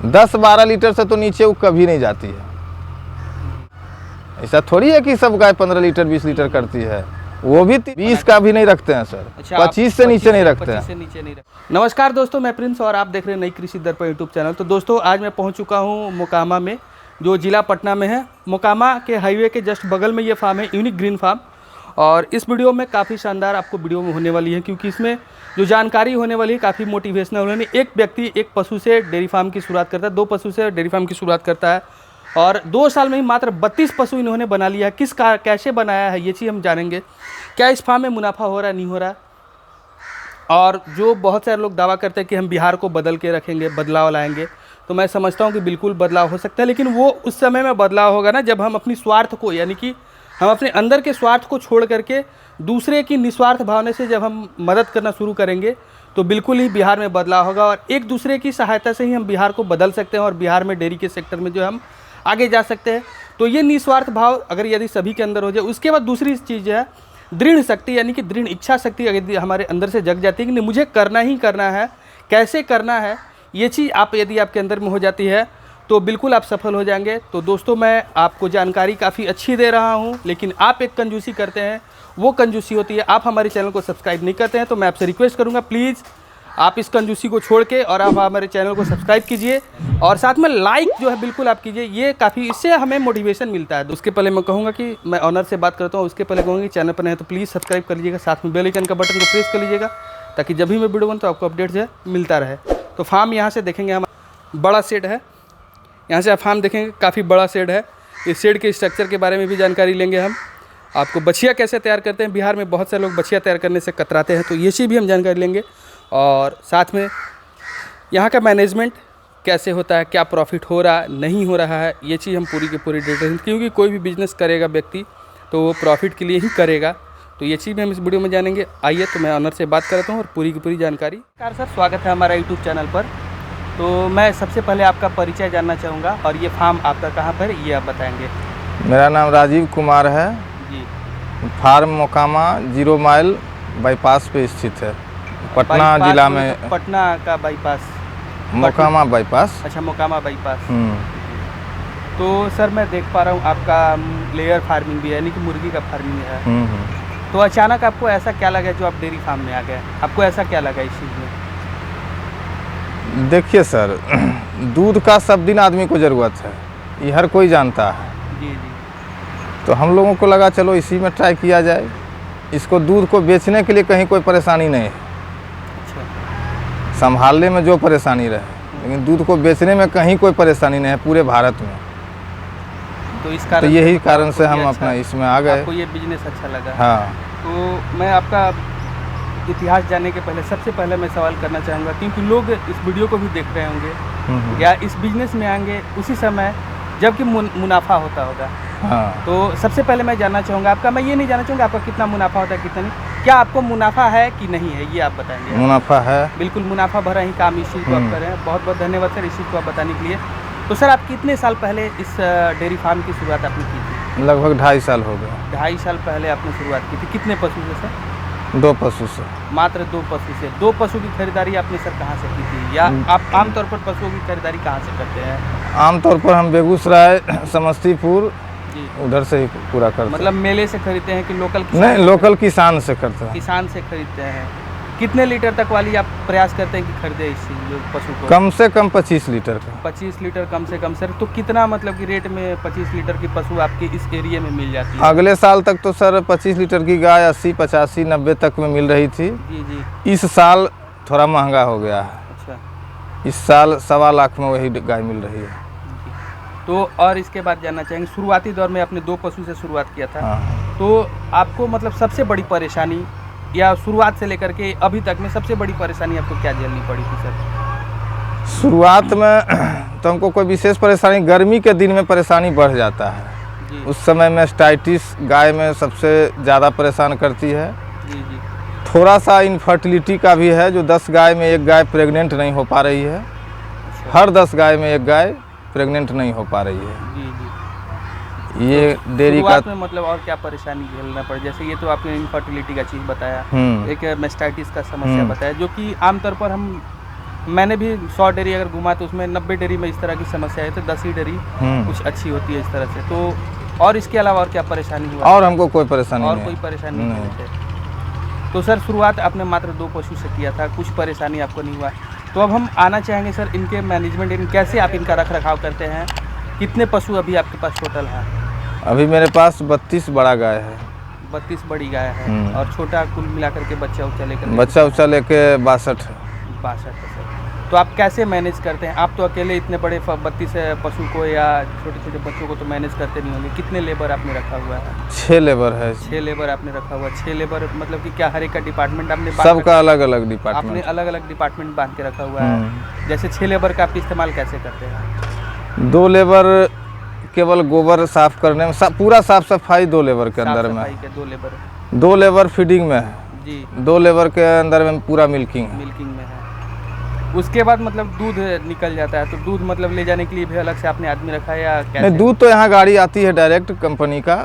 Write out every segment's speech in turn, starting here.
10-12 litre से तो नीचे वो कभी नहीं जाती है। ऐसा थोड़ी है कि सब गाय 15 लीटर 20 लीटर करती है, वो भी 20 का भी नहीं रखते हैं सर। अच्छा, 25 से नीचे नहीं रखते हैं। 25 से नीचे नहीं रखते। नमस्कार दोस्तों, मैं प्रिंस और आप देख रहे हैं नई कृषि दर्पण यूट्यूब चैनल। तो दोस्तों आज मैं पहुंच चुका हूं मोकामा में, जो ज़िला पटना में है। मोकामा के हाईवे के जस्ट बगल में ये फार्म है, यूनिक ग्रीन फार्म। और इस वीडियो में काफ़ी शानदार आपको वीडियो में होने वाली है, क्योंकि इसमें जो जानकारी होने वाली है काफ़ी मोटिवेशनल होने। एक व्यक्ति एक पशु से डेयरी फार्म की शुरुआत करता है, 2 पशु से डेयरी फार्म की शुरुआत करता है और 2 साल में ही मात्र 32 पशु इन्होंने बना लिया है। कैसे बनाया है ये चीज़ हम जानेंगे। क्या इस फार्म में मुनाफा हो रहा है, नहीं हो रहा। और जो बहुत सारे लोग दावा करते हैं कि हम बिहार को बदल के रखेंगे, बदलाव लाएंगे, तो मैं समझता हूँ कि बिल्कुल बदलाव हो सकता है, लेकिन वो उस समय में बदलाव होगा ना जब हम अपनी स्वार्थ को, यानी कि हम अपने अंदर के स्वार्थ को छोड़ करके दूसरे की निस्वार्थ भावना से जब हम मदद करना शुरू करेंगे तो बिल्कुल ही बिहार में बदलाव होगा। और एक दूसरे की सहायता से ही हम बिहार को बदल सकते हैं और बिहार में डेयरी के सेक्टर में जो हम आगे जा सकते हैं। तो ये निस्वार्थ भाव अगर यदि सभी के अंदर हो जाए, उसके बाद दूसरी चीज़ जो है दृढ़ शक्ति, यानी कि दृढ़ इच्छा शक्ति अगर हमारे अंदर से जग जाती है कि नहीं मुझे करना ही करना है, कैसे करना है, ये चीज़ यदि आपके अंदर में हो जाती है तो बिल्कुल आप सफल हो जाएंगे। तो दोस्तों मैं आपको जानकारी काफ़ी अच्छी दे रहा हूं, लेकिन आप एक कंजूसी करते हैं, वो कंजूसी होती है आप हमारे चैनल को सब्सक्राइब नहीं करते हैं। तो मैं आपसे रिक्वेस्ट करूंगा प्लीज़ आप इस कंजूसी को छोड़ के और आप हमारे चैनल को सब्सक्राइब कीजिए और साथ में लाइक जो है बिल्कुल आप कीजिए। ये काफ़ी, इससे हमें मोटिवेशन मिलता है। उसके पहले मैं कहूँगा कि मैं ऑनर से बात करता हूँ, उसके पहले कहूँगा कि चैनल पर नहीं है तो प्लीज़ सब्सक्राइब कर लीजिएगा, साथ में बेल आइकन का बटन को प्रेस कर लीजिएगा, ताकि जब भी मैं वीडियो बनाऊँ तो आपको अपडेट जो है मिलता रहे। तो फार्म यहाँ से देखेंगे, हमारा बड़ा शेड है, यहाँ से आप फार्म देखेंगे काफ़ी बड़ा शेड है। इस शेड के स्ट्रक्चर के बारे में भी जानकारी लेंगे हम। आपको बछिया कैसे तैयार करते हैं, बिहार में बहुत से लोग बछिया तैयार करने से कतराते हैं, तो ये चीज़ भी हम जानकारी लेंगे। और साथ में यहाँ का मैनेजमेंट कैसे होता है, क्या प्रॉफिट हो रहा नहीं हो रहा है, ये चीज़ हम पूरी की पूरी डिटेल, क्योंकि कोई भी बिजनेस करेगा व्यक्ति तो वो प्रॉफिट के लिए ही करेगा। तो ये चीज़ भी हम इस वीडियो में जानेंगे। आइए तो मैं ऑनर से बात करता हूँ और पूरी की पूरी जानकारी। नमस्कार सर, स्वागत है हमारा यूट्यूब चैनल पर। तो मैं सबसे पहले आपका परिचय जानना चाहूँगा और ये फार्म आपका कहाँ पर है ये आप बताएंगे। मेरा नाम राजीव कुमार है जी। फार्म मोकामा 0 माइल बाईपास पे स्थित है, पटना जिला में। पटना का बाईपास, मोकामा बाईपास। अच्छा, मोकामा बाईपास। तो सर मैं देख पा रहा हूँ आपका लेयर फार्मिंग भी है, यानी कि मुर्गी का फार्मिंग है। तो अचानक आपको ऐसा क्या लगा जो आप डेयरी फार्म में आ गए, आपको ऐसा क्या लगा इस चीज़ में? देखिए सर, दूध का सब दिन आदमी को ज़रूरत है, ये हर कोई जानता है। जी जी। तो हम लोगों को लगा चलो इसी में ट्राई किया जाए। इसको दूध को बेचने के लिए कहीं कोई परेशानी नहीं है। अच्छा। संभालने में जो परेशानी रहे, लेकिन दूध को बेचने में कहीं कोई परेशानी नहीं है पूरे भारत में। तो इस कारण, तो यही कारण से हम अपना इसमें आ गए। आपको ये बिजनेस अच्छा लगा? हाँ। तो मैं आपका इतिहास जानने के पहले सबसे पहले मैं सवाल करना चाहूँगा, क्योंकि लोग इस वीडियो को भी देख रहे होंगे या इस बिजनेस में आएंगे उसी समय जबकि मुनाफा होता होगा। हाँ। तो सबसे पहले मैं जानना चाहूँगा आपका, मैं ये नहीं जानना चाहूँगा आपका कितना मुनाफा होता है कितना नहीं, क्या आपको मुनाफा है कि नहीं है, ये आप बताएंगे। मुनाफा है, बिल्कुल मुनाफा भरा ही काम इस चीज़ को आप कर रहे हैं। बहुत बहुत धन्यवाद सर इस चीज़ को आप बताने के लिए। तो सर आप कितने साल पहले इस डेयरी फार्म की शुरुआत आपने की थी? लगभग 2.5 साल हो गए। 2.5 साल पहले आपने शुरुआत की थी। कितने पशु से सर? 2 पशु से। मात्र 2 पशु से। 2 पशु की खरीदारी आपने सर कहाँ से की थी, या आप आमतौर पर पशुओं की खरीदारी कहाँ से करते हैं? आमतौर पर हम बेगूसराय, समस्तीपुर, जी, उधर से ही पूरा करते हैं। मतलब मेले से खरीदते हैं कि लोकल? नहीं, लोकल किसान से करते हैं। किसान से खरीदते हैं। कितने लीटर तक वाली आप प्रयास करते हैं कि खरीदे इस पशु को? कम से कम 25 लीटर का। 25 लीटर कम से कम सर। तो कितना मतलब कि रेट में 25 लीटर की पशु आपके इस एरिया में मिल जाती है? अगले साल तक तो सर 25 लीटर की गाय 80, 85, 90 तक में मिल रही थी। जी जी। इस साल थोड़ा महंगा हो गया है। अच्छा। इस साल 1.25 लाख में वही गाय मिल रही है। तो और इसके बाद जानना चाहेंगे, शुरुआती दौर में आपने 2 पशु से शुरुआत किया था। हाँ। तो आपको मतलब सबसे बड़ी परेशानी या शुरुआत से लेकर के अभी तक में सबसे बड़ी परेशानी आपको क्या झेलनी पड़ी थी सर? शुरुआत में तो हमको कोई विशेष परेशानी, गर्मी के दिन में परेशानी बढ़ जाता है जी। उस समय मेस्टाइटिस गाय में सबसे ज़्यादा परेशान करती है। जी जी। थोड़ा सा इनफर्टिलिटी का भी है, जो 10 गाय में 1 गाय प्रेग्नेंट नहीं हो पा रही है। अच्छा। हर 10 गाय में 1 गाय प्रेग्नेंट नहीं हो पा रही है। जी जी। ये तो डेयरी का शुरुआत में मतलब और क्या परेशानी झेलना पड़े? जैसे ये तो आपने इनफर्टिलिटी का चीज़ बताया, एक मेस्टाइटिस का समस्या बताया, जो कि आमतौर पर हम मैंने भी 100 डेयरी अगर घुमा तो उसमें 90 डेयरी में इस तरह की समस्या है, तो 10 ही डेयरी कुछ अच्छी होती है इस तरह से। तो और इसके अलावा और क्या परेशानी हुआ? और हमको कोई परेशानी और नहीं कोई है। परेशानी नहीं होती। तो सर शुरुआत आपने मात्र 2 पशु से किया था, कुछ परेशानी आपको नहीं हुआ। तो अब हम आना चाहेंगे सर इनके मैनेजमेंट, इन कैसे आप इनका रख रखाव करते हैं? कितने पशु अभी आपके पास टोटल है? अभी मेरे पास 32 बड़ा गाय है। 32 बड़ी गाय है और छोटा कुल मिलाकर के बच्चा उच्चा लेकर बच्चा उच्चा लेके 62 है। 62 है सर। तो आप कैसे मैनेज करते हैं? आप तो अकेले इतने बड़े 32 पशु को या छोटे छोटे बच्चों को तो मैनेज करते नहीं होंगे। कितने लेबर आपने रखा हुआ है? 6 लेबर है। 6 लेबर आपने रखा हुआ है। 6 लेबर मतलब कि क्या हर एक का डिपार्टमेंट आपने सबका अलग अलग आपने डिपार्टमेंट, अलग अलग डिपार्टमेंट बांध के रखा हुआ है। जैसे 6 लेबर का आप इस्तेमाल कैसे करते हैं? 2 लेबर केवल गोबर साफ करने में, पूरा साफ सफाई 2 लेबर के अंदर में। 2 लेबर फीडिंग में है जी। 2 लेबर के अंदर में पूरा मिल्किंग है। मिल्किंग में है। उसके बाद मतलब दूध निकल जाता है, तो दूध मतलब ले जाने के लिए भी अलग से आपने आदमी रखा है या कैसे? नहीं, दूध तो यहाँ गाड़ी आती है डायरेक्ट कंपनी का,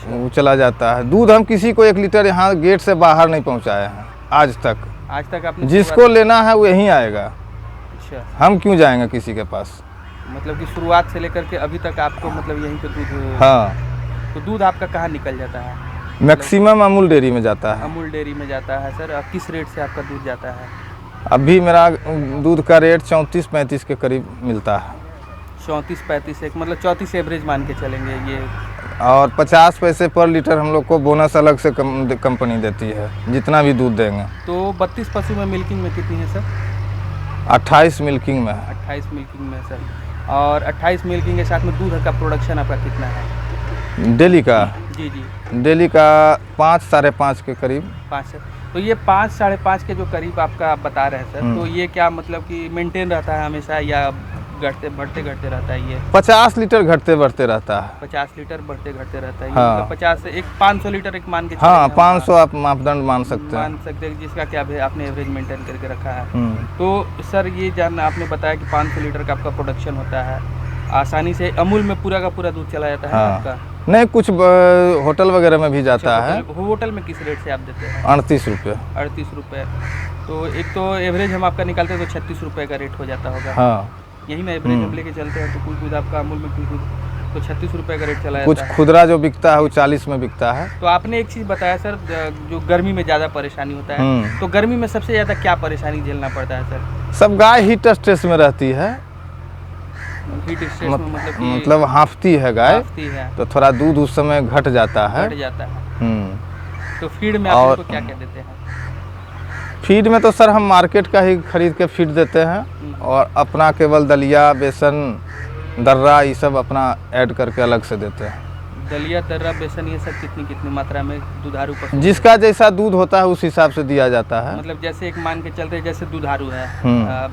वो चला जाता है। दूध हम किसी को 1 लीटर यहाँ गेट से बाहर नहीं पहुँचाए हैं आज तक। आज तक आपने जिसको लेना है वो यहीं आएगा। अच्छा, हम क्यों जाएंगे किसी के पास? मतलब कि शुरुआत से लेकर के अभी तक आपको मतलब यहीं पे दूध। हाँ। तो दूध आपका कहाँ निकल जाता है? मैक्सिमम अमूल डेयरी में जाता है। अमूल डेयरी में जाता है सर। अब किस रेट से आपका दूध जाता है? अभी मेरा दूध का रेट 34-35 के करीब मिलता है। 34-35 एक मतलब 34 एवरेज मान के चलेंगे ये। और 50 पैसे पर लीटर हम लोग को बोनस अलग से कंपनी देती है जितना भी दूध देंगे। तो 32 पशु में मिल्किंग में कितनी है सर? 28 मिल्किंग में है। 28 मिल्किंग में सर। और 28 मिल्किंग के साथ में दूध का प्रोडक्शन आपका कितना है डेली का? जी जी, डेली का 5-5.5 के करीब। 5 है। तो ये 5-5.5 के जो करीब आपका आप बता रहे हैं सर, तो ये क्या मतलब कि मेंटेन रहता है हमेशा या घटते बढ़ते घटते रहता है? ये 50 लीटर घटते बढ़ते रहता है। 50 लीटर बढ़ते घटते रहता है। हाँ। मतलब 50 से एक 500 लीटर एक मान के हाँ, 500 आप मापदंड मान सकते हैं जिसका क्या आपने एवरेज मेंटेन करके रखा है। तो सर ये जानना आपने बताया कि 500 लीटर का आपका प्रोडक्शन होता है, आसानी से अमूल में पूरा का पूरा दूध चला जाता है आपका? नहीं, कुछ होटल वगैरह में भी जाता है। होटल में किस रेट से आप देते हैं? 38 रुपये। 38 रुपये। तो एक तो एवरेज हम आपका निकालते हैं तो 36 रुपये का रेट हो जाता होगा। हाँ, यही ना एवरेज हम लेके चलते हैं। तो कुछ दूध आपका अमूल में कुछ दूध तो 36 रुपये का रेट चला जाता कुछ है। खुदरा जो बिकता है वो 40 में बिकता है। तो आपने एक चीज़ बताया सर, जो गर्मी में ज़्यादा परेशानी होता है, तो गर्मी में सबसे ज़्यादा क्या परेशानी झेलना पड़ता है सर? सब गाय हीट स्ट्रेस में रहती है। हीट स्ट्रेस में मतलब हाँफती है गाय, है तो थोड़ा दूध उस समय घट जाता है। घट जाता है। तो फीड में आप और उनको क्या क्या देते हैं? फीड में तो सर हम मार्केट का ही खरीद के फीड देते हैं और अपना केवल दलिया, बेसन, दर्रा ये सब अपना ऐड करके अलग से देते हैं। दलिया, दर्रा, बेसन ये सब कितनी कितनी मात्रा में दुधारू पशु? जिसका जैसा दूध होता है उस हिसाब से दिया जाता है। मतलब जैसे एक मान के चलते हैं, जैसे दुधारू है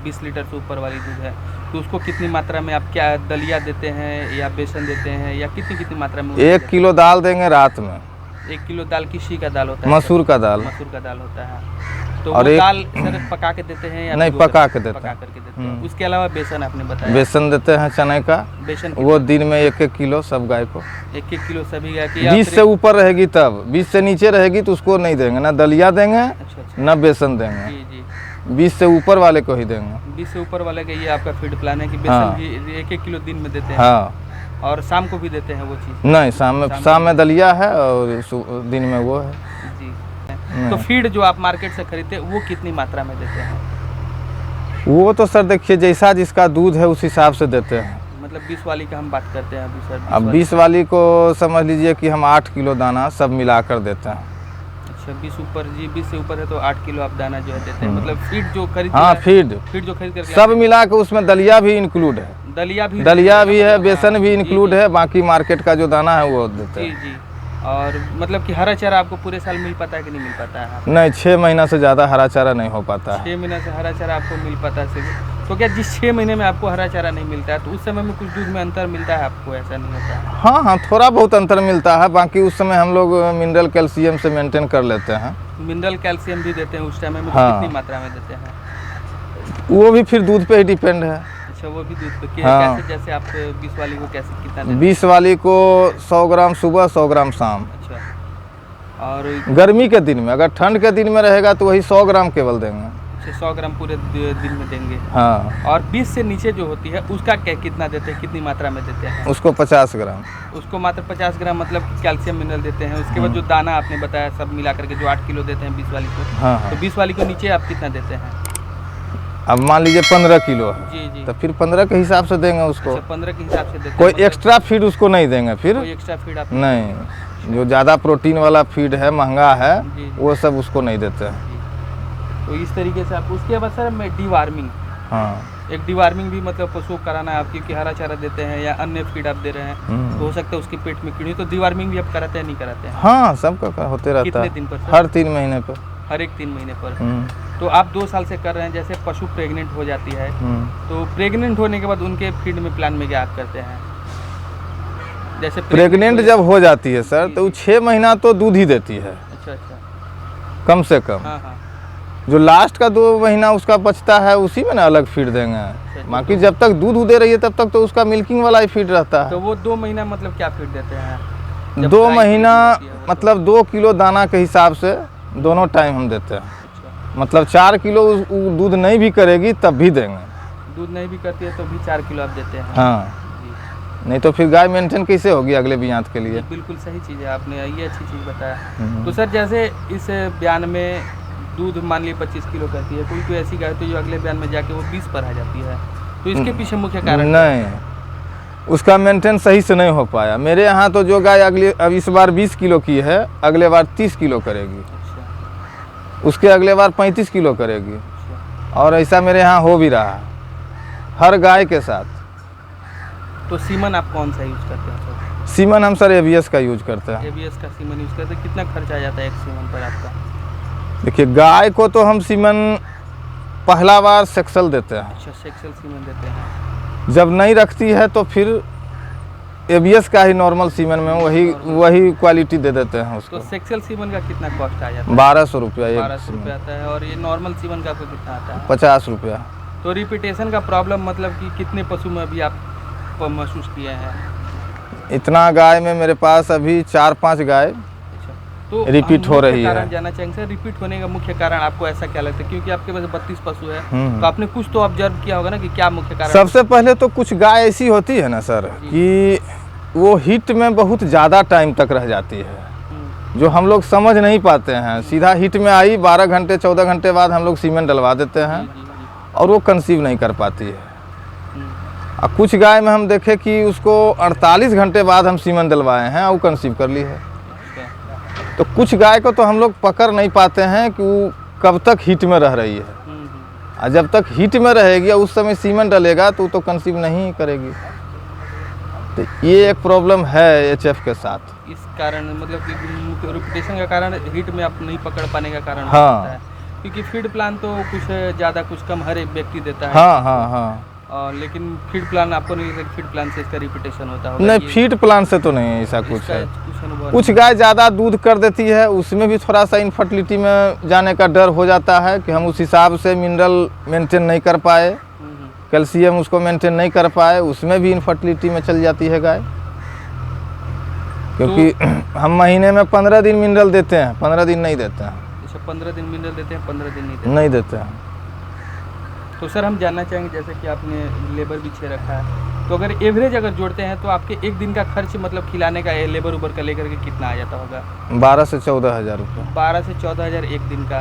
20 लीटर से ऊपर वाली दूध है, तो उसको कितनी मात्रा में आप क्या दलिया देते हैं या बेसन देते हैं या कितनी कितनी मात्रा में? 1 किलो दाल देंगे रात में। 1 किलो दाल किसी का दाल होता है? मसूर का दाल। मसूर का दाल होता है। तो और वो दाल सर पका के देते हैं या नहीं, पका के देते हैं। करके देते हैं। उसके अलावा बेसन आपने बताया? बेसन देते हैं चने का। बेसन वो दिन में 1-1 किलो सब गाय को। 1-1 किलो सभी गाय की? 20 से ऊपर रहेगी तब, 20 से नीचे रहेगी तो उसको नहीं देंगे, ना दलिया देंगे अच्छा। ना बेसन देंगे। जी जी, 20 से ऊपर वाले को ही देंगे। 20 से ऊपर वाले का ये आपका फीड प्लान है कि बेसन भी 1-1 किलो दिन में देते हैं? हाँ। और शाम को भी देते हैं वो चीज़? नहीं, शाम में दलिया है और दिन में वो है जी। तो फीड जो आप मार्केट से खरीदते हैं वो कितनी मात्रा में देते हैं? वो तो सर देखिए जैसा जिसका दूध है उस हिसाब से देते हैं। मतलब 20 वाली का हम बात करते हैं अभी सर। अब 20 वाली को समझ लीजिए कि हम 8 किलो दाना सब मिला कर देते हैं। अच्छा, 20 से ऊपर है तो 8 किलो आप दाना जो है देते हैं। मतलब फीड जो खरीद? हाँ, फीड जो खरीद कर सब मिला के उसमें दलिया भी इंक्लूड है। दलिया भी है, बेसन भी इंक्लूड है, बाकी मार्केट का जो दाना है वो देते हैं। जी। और मतलब कि हरा चारा आपको पूरे साल मिल पाता है कि नहीं मिल पाता है? नहीं, 6 महीना से ज़्यादा हरा चारा नहीं हो पाता है। 6 महीने से हरा चारा आपको मिल पाता है। तो क्या जिस 6 महीने में आपको हरा चारा नहीं मिलता है तो उस समय में कुछ दूध में अंतर मिलता है आपको? ऐसा नहीं होता है? हाँ, थोड़ा बहुत अंतर मिलता है। बाकी उस समय हम लोग मिनरल कैल्शियम से मेंटेन कर लेते हैं। मिनरल कैल्शियम भी देते हैं उस टाइम में? हाँ। कितनी मात्रा में देते हैं? वो भी फिर दूध पे ही डिपेंड है। अच्छा, वो भी दूध पे? हाँ। कैसे, जैसे आप 20 वाली को कैसे कितना देते हैं? 20 वाली को 100 ग्राम सुबह, 100 ग्राम शाम। अच्छा। और गर्मी के दिन में, अगर ठंड के दिन में रहेगा तो वही 100 ग्राम केवल देंगे। 100 ग्राम पूरे दिन में देंगे। हाँ, और 20 से नीचे जो होती है उसका क्या कितना देते हैं, कितनी मात्रा में देते हैं? उसको 50 ग्राम। उसको मात्र 50 ग्राम मतलब कि कैल्शियम मिनरल देते हैं। उसके बाद जो दाना आपने बताया सब मिला करके जो 8 किलो देते हैं 20 वाली को, हाँ हाँ। तो 20 वाली को नीचे आप कितना देते हैं? अब मान लीजिए 15 किलो है, जी जी। तो फिर 15 के हिसाब से देंगे उसको। अच्छा, 15 के हिसाब से देते हैं। कोई मतलब एक्स्ट्रा फीड उसको नहीं देंगे फिर। कोई एक्स्ट्रा फीड आप नहीं, जो ज़्यादा प्रोटीन वाला फीड है, महंगा है, जी, जी। वो सब उसको नहीं देते हैं। जी। तो इस तरीके से आप उसके बाद सर मैं डीवार्मिंग, हाँ, एक डीवार्मिंग भी मतलब पशुओं को कराना है आप, क्योंकि हरा चारा देते हैं या अन्य फीड आप दे रहे हैं तो हो सकता है उसके पेट में कीड़ी, तो डीवार्मिंग भी आप कराते हैं नहीं कराते हैं? हाँ, सबका होते रहता कितने है। दिन पर सर? हर 3 महीने पर। हर एक 3 महीने पर। तो आप 2 साल से कर रहे हैं, जैसे पशु प्रेग्नेंट हो जाती है तो प्रेग्नेंट होने के बाद उनके फीड में प्लान में क्या आप करते हैं? जैसे प्रेग्नेंट जब हो जाती है सर, तो 6 महीना तो दूध ही देती है अच्छा अच्छा। कम से कम। हाँ हाँ। जो लास्ट का 2 महीना उसका बचता है, उसी में ना अलग फीड देंगे। बाकी जब तक दूध दे रही है तब तक तो उसका मिल्किंग वाला ही फीड रहता है। तो वो 2 महीना मतलब क्या फीड देते हैं? 2 महीना मतलब 2 किलो दाना के हिसाब से दोनों टाइम हम देते हैं। अच्छा। मतलब 4 किलो दूध नहीं भी करेगी तब भी देंगे। दूध नहीं भी करती है तो भी 4 किलो आप देते हैं? हाँ, जी। नहीं तो फिर गाय मेंटेन कैसे होगी अगले बियांत के लिए? बिल्कुल सही चीज़ है, आपने ये अच्छी चीज़ बताया। तो सर जैसे इस बयान में दूध मान लीजिए 25 किलो करती है, कोई ऐसी गाय तो जो अगले बयान में जाके वो 20 पर आ जाती है, तो इसके पीछे मुख्य कारण? नहीं, उसका मेंटेन सही से नहीं हो पाया। मेरे यहाँ तो जो गाय अब इस बार 20 किलो की है, अगले बार 30 किलो करेगी, अच्छा उसके अगले बार 35 किलो करेगी, अच्छा। और ऐसा मेरे यहाँ हो भी रहा है हर गाय के साथ। तो सीमन आप कौन सा यूज़ करते हैं सर? सीमन हम सर एबीएस का यूज करते हैं। एबीएस का सीमन यूज़ करते हैं। कितना खर्च आ जाता है एक सीमन पर आपका? देखिए, गाय को तो हम सीमन पहला बार सेक्सल देते हैं, अच्छा, सेक्सुअल सीमन देते हैं। जब नहीं रखती है तो फिर एबीएस का ही नॉर्मल सीमन में वही क्वालिटी दे देते हैं उसको। तो सेक्सुअल सीमन का कितना कॉस्ट आ जाता है? 1200 रुपया। 1200 रुपये आता है। और ये नॉर्मल सीमन का आपको कितना आता है? 50 रुपया। तो रिपीटेशन का प्रॉब्लम मतलब कि कितने पशु में अभी आप महसूस किए हैं? इतना गाय में मेरे पास अभी 4-5 गाय अच्छा, तो रिपीट हो रही है। कारण जानना चाहेंगे सर, रिपीट होने का मुख्य कारण आपको ऐसा क्या लगता है? क्योंकि आपके पास 32 पशु है, तो आपने कुछ तो ऑब्जर्व किया होगा ना कि क्या मुख्य कारण? सबसे पहले तो कुछ गाय ऐसी होती है ना सर कि वो हीट में बहुत ज़्यादा टाइम तक रह जाती है, जो हम लोग समझ नहीं पाते हैं। सीधा हीट में आई, 12 घंटे 14 घंटे बाद हम लोग सीमेंट डलवा देते हैं और वो कंसीव नहीं कर पाती है। और कुछ गाय में हम देखे कि उसको 48 घंटे बाद हम सीमेंट डलवाए हैं और वो कंसीव कर ली है। तो कुछ गाय को तो हम लोग पकड़ नहीं पाते हैं कि वो कब तक हीट में रह रही है, और जब तक हीट में रहेगी और उस समय सीमेंट डलेगा तो कंसीव नहीं करेगी। तो ये एक प्रॉब्लम है एचएफ के साथ। इस कारण मतलब कि रिपीटेशन का कारण हीट में आप नहीं पकड़ पाने का कारण हो हाँ। सकता है, क्योंकि फीड प्लान तो कुछ ज़्यादा कुछ कम हर एक व्यक्ति देता है। हाँ हाँ हाँ। लेकिन फीड प्लान आपको नहीं लगता फीड प्लान से इसका रिपीटेशन होता होगा? नहीं, फीड प्लान से तो नहीं ऐसा कुछ इसका है। कुछ अनुभव कुछ गाय ज़्यादा दूध कर देती है, उसमें भी थोड़ा सा इनफर्टिलिटी में जाने का डर हो जाता है कि हम उस हिसाब से मिनरल मेंटेन नहीं कर पाए, कैल्शियम उसको मेंटेन नहीं कर पाए, उसमें भी इनफर्टिलिटी में चल जाती है गाय। क्योंकि तो हम महीने में 15 दिन मिनरल देते हैं, 15 दिन नहीं देते हैं। जैसे 15 दिन मिनरल देते हैं, 15 दिन नहीं देते हैं। तो सर हम जानना चाहेंगे, जैसे कि आपने लेबर भी 6 रखा है, तो अगर एवरेज अगर जोड़ते हैं तो आपके एक दिन का खर्च मतलब खिलाने का लेबर उबर का लेकर के कितना आ जाता होगा? 12 से 14 हज़ार रुपये। 12 से 14 हज़ार एक दिन का।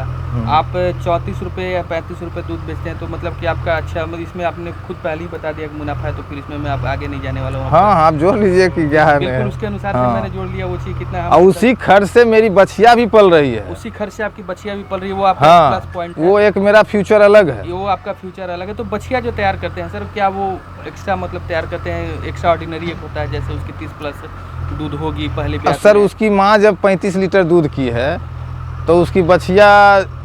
आप 34 रुपये या 35 रुपये दूध बेचते हैं, तो मतलब कि आपका अच्छा मतलब इसमें आपने खुद पहले ही बता दिया कि मुनाफा है, तो फिर इसमें मैं आप आगे नहीं जाने वाला हूँ। हाँ, आप जोड़ लीजिए कि क्या है। बिल्कुल उसके अनुसार से मैंने जोड़ लिया वो चीज़ कितना है। और उसी खर्च से मेरी बछिया भी पल रही है। उसी खर्च से आपकी बछिया भी पल रही है, वो आपका हाँ, प्लस पॉइंट है। वो एक मेरा फ्यूचर अलग है। वो आपका फ्यूचर अलग है। तो बछिया जो तैयार करते हैं सर, क्या वो एक्स्ट्रा मतलब तैयार करते हैं? एक्स्ट्रा ऑर्डिनरी एक होता है, जैसे उसकी 30 प्लस दूध होगी पहले भी। सर उसकी माँ जब 35 लीटर दूध की है तो उसकी बछिया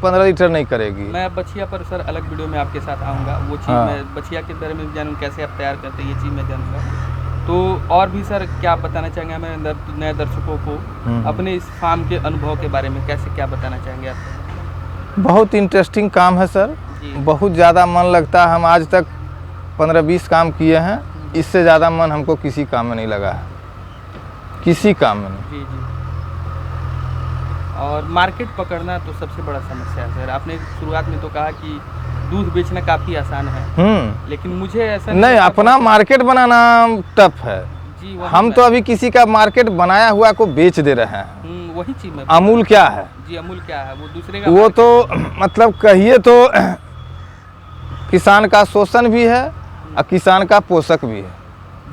15 लीटर नहीं करेगी। मैं बछिया पर सर अलग वीडियो में आपके साथ आऊँगा, वो चीज़ मैं बछिया के बारे में जानूँ, कैसे आप तैयार करते हैं ये चीज़ मैं जानूँगा। तो और भी सर क्या बताना चाहेंगे हमें नए दर्शकों को अपने इस फार्म के अनुभव के बारे में, कैसे क्या बताना चाहेंगे आप? बहुत इंटरेस्टिंग काम है सर, बहुत ज़्यादा मन लगता है। हम आज तक 15-20 काम किए हैं, इससे ज़्यादा मन हमको किसी काम में नहीं लगा है, किसी काम में नहीं। जी जी। और मार्केट पकड़ना तो सबसे बड़ा समस्या है सर। आपने शुरुआत में तो कहा कि दूध बेचना काफ़ी आसान है, लेकिन मुझे ऐसा नहीं, लगता अपना मार्केट बनाना टफ है। जी वही हम तो अभी किसी का मार्केट बनाया हुआ को बेच दे रहे हैं। वही चीज़ में अमूल क्या है? जी अमूल क्या है, वो दूसरे का वो तो मतलब कहिए तो किसान का शोषण भी है और किसान का पोषक भी है,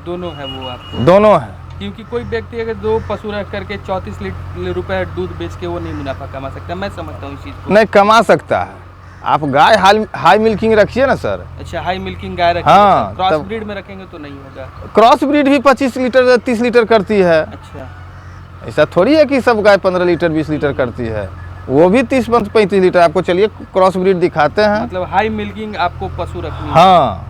दोनों है वो आपको। दोनों है। क्योंकि कोई व्यक्ति अगर 2 पशु रख करके 34 रुपए दूध बेच के वो नहीं मुनाफा कमा सकता। मैं समझता हूँ इस चीज़ को। नहीं कमा सकता है। आप गाय हाई मिल्किंग रखिए ना सर। अच्छा हाई मिल्किंग गाय रखेंगे, हाँ, क्रॉस तब- ब्रीड में रखेंगे तो नहीं होगा। क्रॉस ब्रीड भी 25 लीटर 30 लीटर करती है। अच्छा ऐसा थोड़ी है कि सब गाय 15 लीटर 20 लीटर करती है, वो भी 30-35 लीटर। आपको चलिए क्रॉस ब्रीड दिखाते हैं। मतलब हाई मिल्किंग आपको पशु रखनी है, हाँ,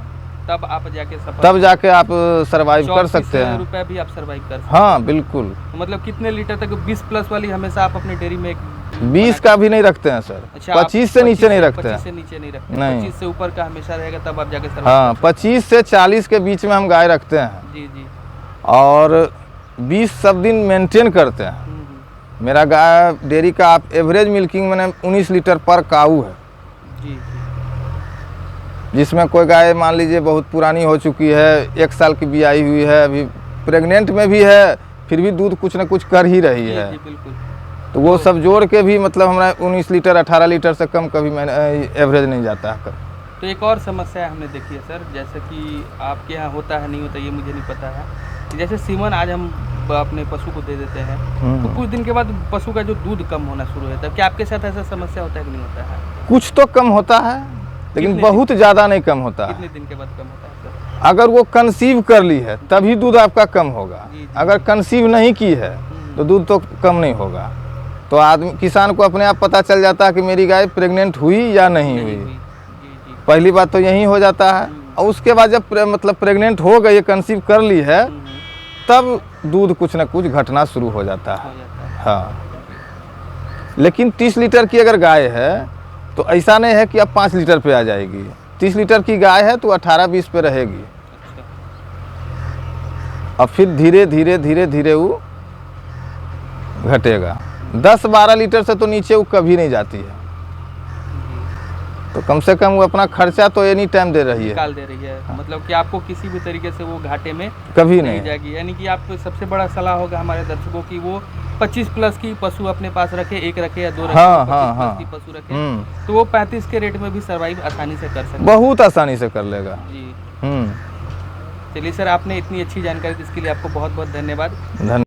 तब आप जाके सफल तब जाके आप सरवाइव कर सकते हैं। रुपए भी आप सरवाइव कर सकते हाँ बिल्कुल। हैं। मतलब कितने लीटर तक? 20 प्लस वाली हमेशा आप अपने डेयरी में 20 का भी नहीं रखते हैं सर। अच्छा, आप 25 से नीचे नहीं रखते 25 हैं। से नीचे नहीं रखते, नहीं। 25 से ऊपर का हमेशा रहेगा, तब आप जाके सर्वाइव हाँ, 25 से 40 के बीच में हम गाय रखते हैं जी जी। और 20 सब दिन मेंटेन करते हैं। मेरा गाय डेयरी का आप एवरेज मिल्किंग मैंने 19 लीटर पर काऊ है, जी जी। जिसमें कोई गाय मान लीजिए बहुत पुरानी हो चुकी है, 1 साल की भी आई हुई है, अभी प्रेग्नेंट में भी है, फिर भी दूध कुछ ना कुछ कर ही रही जी, है। जी बिल्कुल। तो वो सब जोड़ के भी मतलब हमारा 19 लीटर 18 लीटर से कम कभी मैंने एवरेज नहीं जाता है। तो एक और समस्या हमने देखी है सर, जैसे कि आपके यहाँ होता है नहीं होता ये मुझे नहीं पता है, कि जैसे सीमन आज हम अपने पशु को दे देते हैं तो कुछ दिन के बाद पशु का जो दूध कम होना शुरू होता है। क्या आपके साथ ऐसा समस्या होता है कि नहीं होता है? कुछ तो कम होता है, लेकिन कितने बहुत ज़्यादा नहीं कम होता है। कितने दिन के बाद कम होता है सर? अगर वो कंसीव कर ली है तभी दूध आपका कम होगा। जी, जी। अगर कंसीव नहीं की है तो दूध तो कम नहीं होगा। तो आदमी किसान को अपने आप पता चल जाता है कि मेरी गाय प्रेग्नेंट हुई या नहीं हुई। जी जी। पहली बात तो यही हो जाता है, और उसके बाद जब मतलब प्रेग्नेंट हो गई, कंसीव कर ली है, तब दूध कुछ ना कुछ घटना शुरू हो जाता हो है। जाता है। हाँ, लेकिन 30 लीटर की अगर गाय है तो ऐसा नहीं है कि अब 5 लीटर पे आ जाएगी। 30 लीटर की गाय है तो 18-20 पे रहेगी, अच्छा और फिर धीरे धीरे धीरे धीरे वो घटेगा। 10-12 लीटर से तो नीचे वो कभी नहीं जाती है। तो कम से कम वो अपना खर्चा तो एनी टाइम दे रही है, निकाल दे रही है। मतलब कि आपको किसी भी तरीके से वो घाटे में कभी नहीं नहीं। जाएगी। यानी कि आप सबसे बड़ा सलाह होगा हमारे दर्शकों की वो 25 प्लस की पशु अपने पास रखे, 1 रखे या 2 रखे, हाँ, 25 हाँ, प्लस हाँ। की पशु रखे, तो वो 35 के रेट में भी सर्वाइव आसानी से कर सकते बहुत आसानी से कर लेगा। हैं। जी चलिए सर, आपने इतनी अच्छी जानकारी दी, इसके लिए आपको बहुत बहुत धन्यवाद। धन्यवाद।